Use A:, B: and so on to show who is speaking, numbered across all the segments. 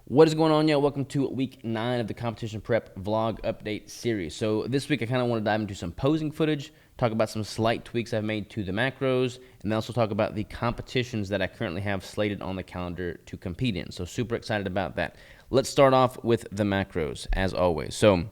A: What is going on, y'all? Welcome to week 9 of the competition prep vlog update series. So this week I kind of want to dive into some posing footage, talk about some slight tweaks I've made to the macros, and then also talk about the competitions that I currently have slated on the calendar to compete in. So super excited about that. Let's start off with the macros, as always. So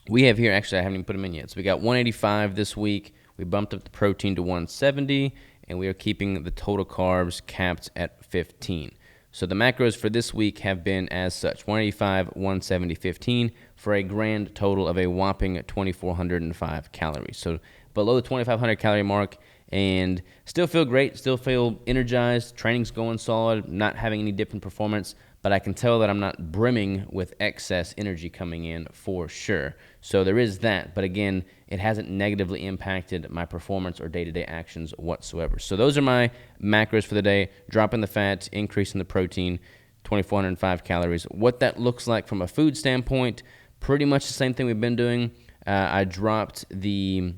A: we have here, actually I haven't even put them in yet. So we got 185 this week. We bumped up the protein to 170, and we are keeping the total carbs capped at 15. So the macros for this week have been as such: 185, 170, 15, for a grand total of a whopping 2,405 calories. So below the 2,500 calorie mark, and still feel great, still feel energized, training's going solid, not having any dip in performance, but I can tell that I'm not brimming with excess energy coming in for sure. So there is that, but again, it hasn't negatively impacted my performance or day-to-day actions whatsoever. So those are my macros for the day: dropping the fat, increasing the protein, 2,405 calories. What that looks like from a food standpoint, pretty much the same thing we've been doing. I dropped the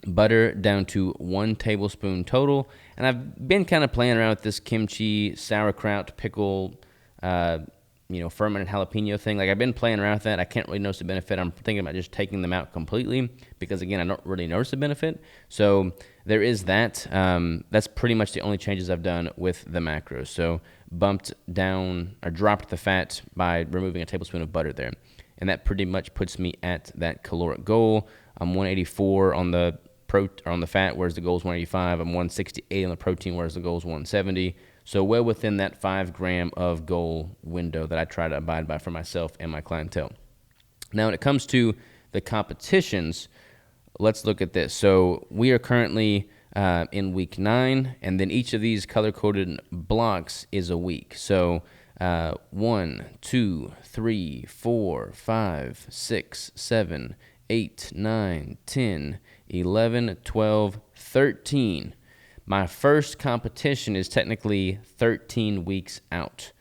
A: butter down to 1 tablespoon total, and I've been kind of playing around with this kimchi, sauerkraut, pickle, fermented jalapeno thing. Like, I've been playing around with that. I can't really notice the benefit. I'm thinking about just taking them out completely because, again, I don't really notice the benefit. So there is that. That's pretty much the only changes I've done with the macros. So bumped down or dropped the fat by removing a tablespoon of butter there. And that pretty much puts me at that caloric goal. I'm 184 on the fat, whereas the goal is 185. I'm 168 on the protein, whereas the goal is 170. So well within that 5 gram of goal window that I try to abide by for myself and my clientele. Now, when it comes to the competitions, let's look at this. So we are currently in week 9, and then each of these color-coded blocks is a week. So 1, 2, 3, 4, 5, 6, 7, 8, 9, 10, 11, 12, 13. My first competition is technically 13 weeks out,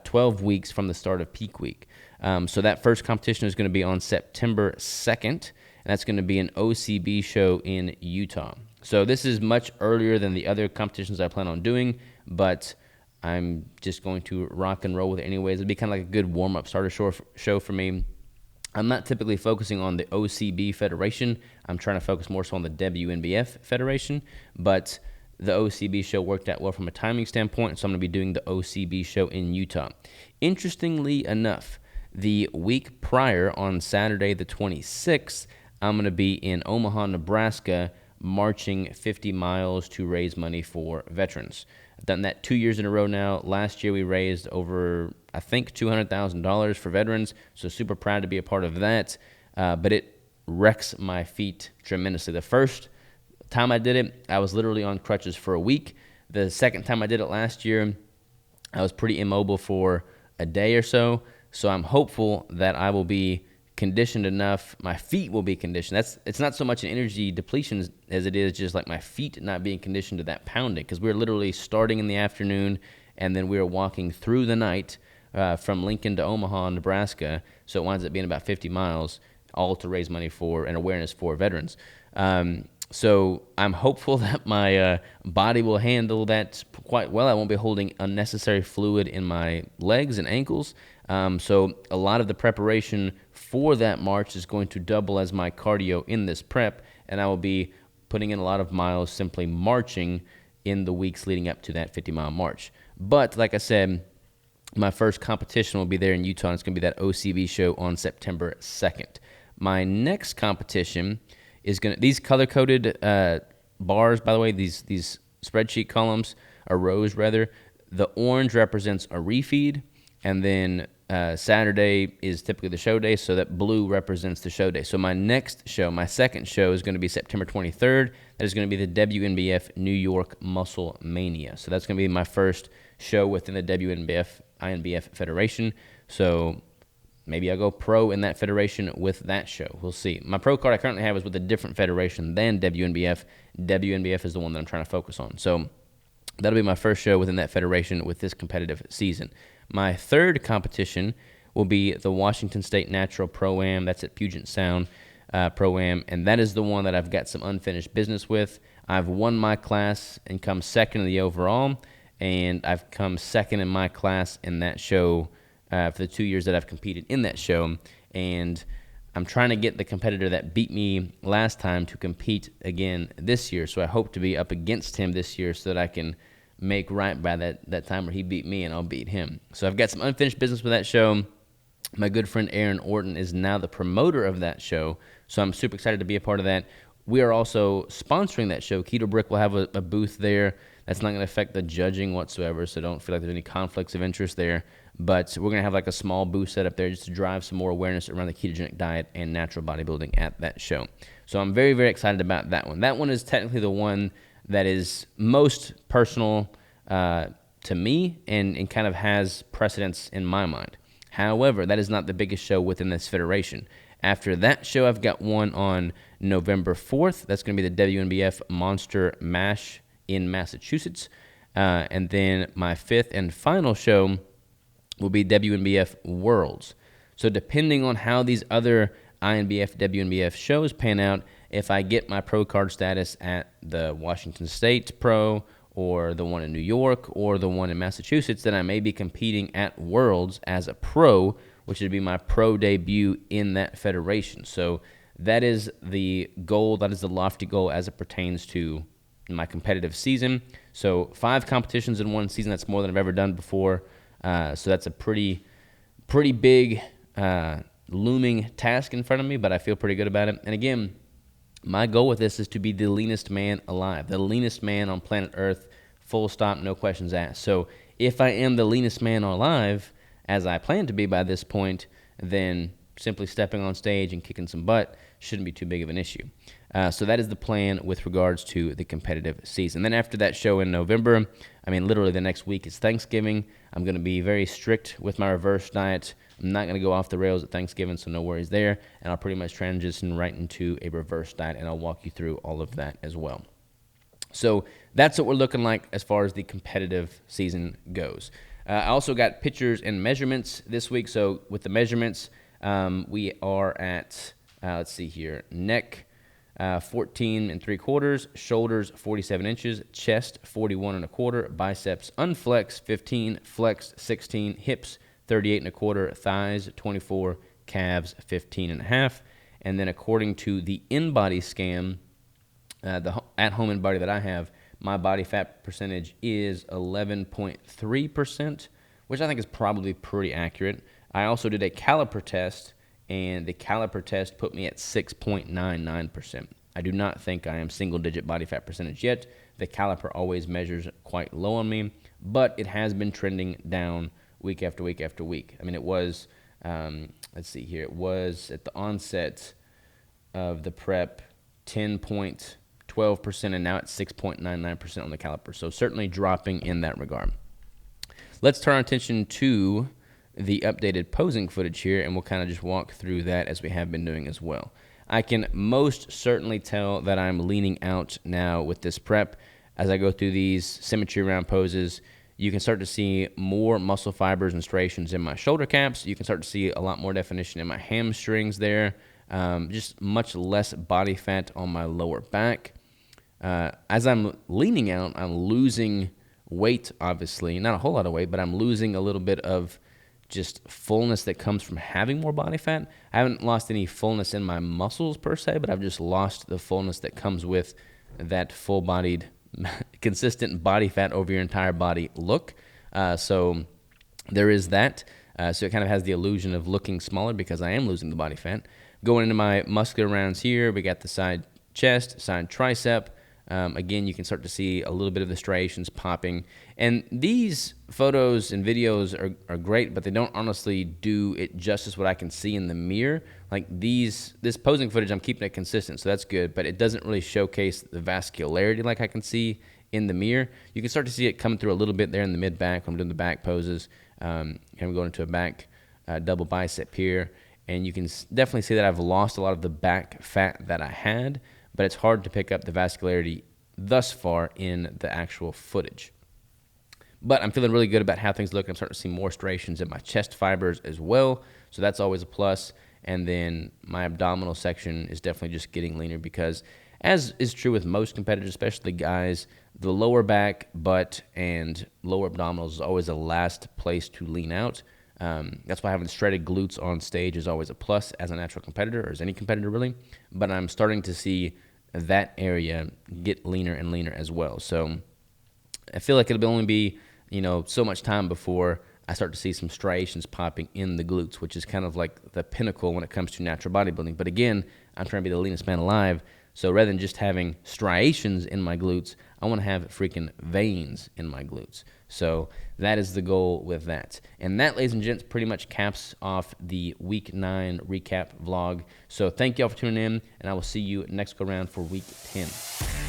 A: 12 weeks from the start of peak week. So that first competition is going to be on September 2nd, and that's going to be an OCB show in Utah. So this is much earlier than the other competitions I plan on doing, but I'm just going to rock and roll with it anyways. It'll be kind of like a good warm-up starter show for me. I'm not typically focusing on the OCB Federation. I'm trying to focus more so on the WNBF Federation, but the OCB show worked out well from a timing standpoint, so I'm going to be doing the OCB show in Utah. Interestingly enough, the week prior, on Saturday the 26th, I'm going to be in Omaha, Nebraska, marching 50 miles to raise money for veterans. I've done that 2 years in a row now. Last year we raised over, I think, $200,000 for veterans, so super proud to be a part of that, but it wrecks my feet tremendously. The first time I did it, I was literally on crutches for a week. The second time I did it last year, I was pretty immobile for a day or so. So I'm hopeful that I will be conditioned enough. My feet will be conditioned. It's not so much an energy depletion as it is just like my feet not being conditioned to that pounding, because we're literally starting in the afternoon and then we are walking through the night from Lincoln to Omaha, Nebraska. So it winds up being about 50 miles, all to raise money for and awareness for veterans. So I'm hopeful that my body will handle that quite well. I won't be holding unnecessary fluid in my legs and ankles. So a lot of the preparation for that march is going to double as my cardio in this prep, and I will be putting in a lot of miles simply marching in the weeks leading up to that 50-mile march. But like I said, my first competition will be there in Utah, and it's going to be that OCB show on September 2nd. My next competition is going to, these color-coded bars, by the way, these spreadsheet columns, or rows rather, the orange represents a refeed, and then Saturday is typically the show day, so that blue represents the show day. So my next show, my second show, is going to be September 23rd. That is going to be the WNBF New York Muscle Mania. So that's going to be my first show within the INBF Federation. So maybe I'll go pro in that federation with that show. We'll see. My pro card I currently have is with a different federation than WNBF. WNBF is the one that I'm trying to focus on. So that'll be my first show within that federation with this competitive season. My third competition will be the Washington State Natural Pro-Am. That's at Puget Sound Pro-Am, and that is the one that I've got some unfinished business with. I've won my class and come second in the overall, and I've come second in my class in that show for the 2 years that I've competed in that show, and I'm trying to get the competitor that beat me last time to compete again this year, so I hope to be up against him this year so that I can make right by that time where he beat me and I'll beat him. So I've got some unfinished business with that show. My good friend Aaron Orton is now the promoter of that show, so I'm super excited to be a part of that. We are also sponsoring that show. Keto Brick will have a booth there. That's not going to affect the judging whatsoever, so don't feel like there's any conflicts of interest there. But we're going to have like a small booth set up there just to drive some more awareness around the ketogenic diet and natural bodybuilding at that show. So I'm very, very excited about that one. That one is technically the one that is most personal to me and kind of has precedence in my mind. However, that is not the biggest show within this federation. After that show, I've got one on November 4th. That's going to be the WNBF Monster Mash in Massachusetts. And then my fifth and final show will be WNBF Worlds. So depending on how these other INBF, WNBF shows pan out, if I get my pro card status at the Washington State Pro or the one in New York or the one in Massachusetts, then I may be competing at Worlds as a pro, which would be my pro debut in that federation. So that is the goal, that is the lofty goal as it pertains to my competitive season. So 5 competitions in one season, that's more than I've ever done before. So that's a pretty big looming task in front of me, but I feel pretty good about it. And again, my goal with this is to be the leanest man alive, the leanest man on planet Earth, full stop, no questions asked. So if I am the leanest man alive, as I plan to be by this point, then simply stepping on stage and kicking some butt shouldn't be too big of an issue. So that is the plan with regards to the competitive season. Then after that show in November, I mean, literally the next week is Thanksgiving. I'm going to be very strict with my reverse diet. I'm not going to go off the rails at Thanksgiving, so no worries there. And I'll pretty much transition right into a reverse diet, and I'll walk you through all of that as well. So that's what we're looking like as far as the competitive season goes. I also got pictures and measurements this week. So with the measurements, we are at, let's see here, neck 14 3/4, shoulders 47 inches, chest 41 1/4, biceps unflexed 15, flexed 16, hips 38 1/4, thighs 24, calves 15 1/2. And then according to the Inbody scan, the at-home Inbody that I have, my body fat percentage is 11.3%, which I think is probably pretty accurate. I also did a caliper test, and the caliper test put me at 6.99%. I do not think I am single-digit body fat percentage yet. The caliper always measures quite low on me, but it has been trending down week after week after week. I mean, it was, let's see here, it was at the onset of the prep 10.12%, and now it's 6.99% on the caliper. So certainly dropping in that regard. Let's turn our attention to the updated posing footage here, and we'll kind of just walk through that as we have been doing as well. I can most certainly tell that I'm leaning out now with this prep. As I go through these symmetry round poses, you can start to see more muscle fibers and striations in my shoulder caps. You can start to see a lot more definition in my hamstrings there. Just much less body fat on my lower back. As I'm leaning out, I'm losing weight, obviously. Not a whole lot of weight, but I'm losing a little bit of just fullness that comes from having more body fat. I haven't lost any fullness in my muscles per se, but I've just lost the fullness that comes with that full-bodied, consistent body fat over your entire body look. So there is that. So it kind of has the illusion of looking smaller because I am losing the body fat. Going into my muscular rounds here, we got the side chest, side tricep. Again, you can start to see a little bit of the striations popping. And these photos and videos are great, but they don't honestly do it justice what I can see in the mirror. Like this posing footage, I'm keeping it consistent, so that's good, but it doesn't really showcase the vascularity like I can see in the mirror. You can start to see it coming through a little bit there in the mid-back when I'm doing the back poses. And I'm going into a back double bicep here. And you can definitely see that I've lost a lot of the back fat that I had, but it's hard to pick up the vascularity thus far in the actual footage. But I'm feeling really good about how things look. I'm starting to see more striations in my chest fibers as well. So that's always a plus. And then my abdominal section is definitely just getting leaner because, as is true with most competitors, especially guys, the lower back, butt, and lower abdominals is always the last place to lean out. That's why having shredded glutes on stage is always a plus as a natural competitor, or as any competitor really. But I'm starting to see that area get leaner and leaner as well. So I feel like it'll only be, so much time before I start to see some striations popping in the glutes, which is kind of like the pinnacle when it comes to natural bodybuilding. But again, I'm trying to be the leanest man alive. So rather than just having striations in my glutes, I want to have freaking veins in my glutes. So that is the goal with that. And that, ladies and gents, pretty much caps off the Week 9 recap vlog. So thank y'all for tuning in, and I will see you next go round for Week 10.